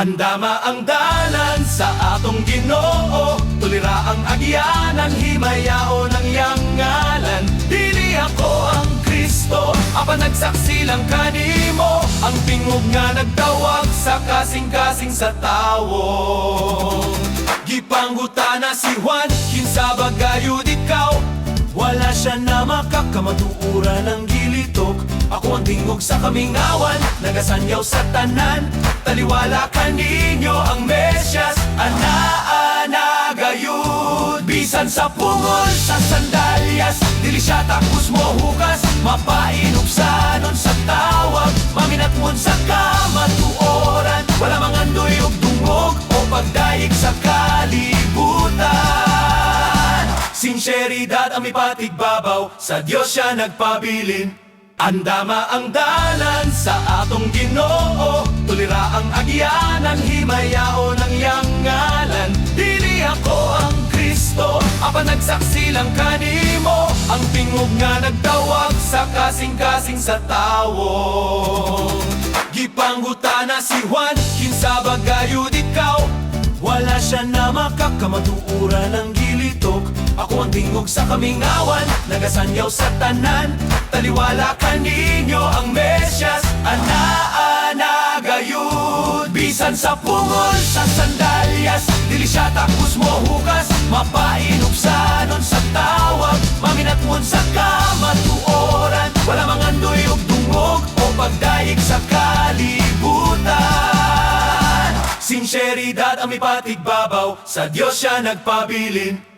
Andama ang dalan sa atong Ginoo, tulira ang agyanan, himayao ng iyang ngalan. Dili ako ang Kristo, apan nagsaksi lang kanimo, ang tingog nga nagtawag sa kasing-kasing sa tawo. Gipanggutana si Juan, kinsa ba gayud ikaw? Wala siya na makakamatuura ng gilitok. Ako ang tingog sa kamingawan, nagasanyaw sa tanan. Taliwala ka ninyo ang Mesyas, anaa gayud. Bisan sa pungol, sa sandalyas, dili siya takos mo hukas, mapainupsanon sa tawag, maminatmon sa kamatuoran. Wala mangandoy og dungog o pagdaig sa kalibutan. Sinseridad ang mipatigbabaw, sa Diyos siya nagpabilin. Andama ang dalan sa atong Ginoo, tulira ang agyanan, himayao ng iyang ngalan. Dili ako ang Kristo, apan nagsaksi lang kanimo, ang tingog nga nagtawag sa kasing-kasing sa tawo. Gipanggutana si Juan, kinsa ba gayud ikaw? Wala siya na makakamatuura ng gilitok. Ako ang tingog sa kamingawan, nagasanyaw sa tanan. Taliwala ka ninyo ang Mesyas, anaa gayud. Bisan sa pungol, sa sandalyas, dili siya takos mo hukas, mapainupsanon sa tawag, maminatmon sa kamatuoran. Wala mangandoy og dungog o pagdaig sa kalibutan. Sinseridad ang mipatigbabaw, sa Diyos siya nagpabilin.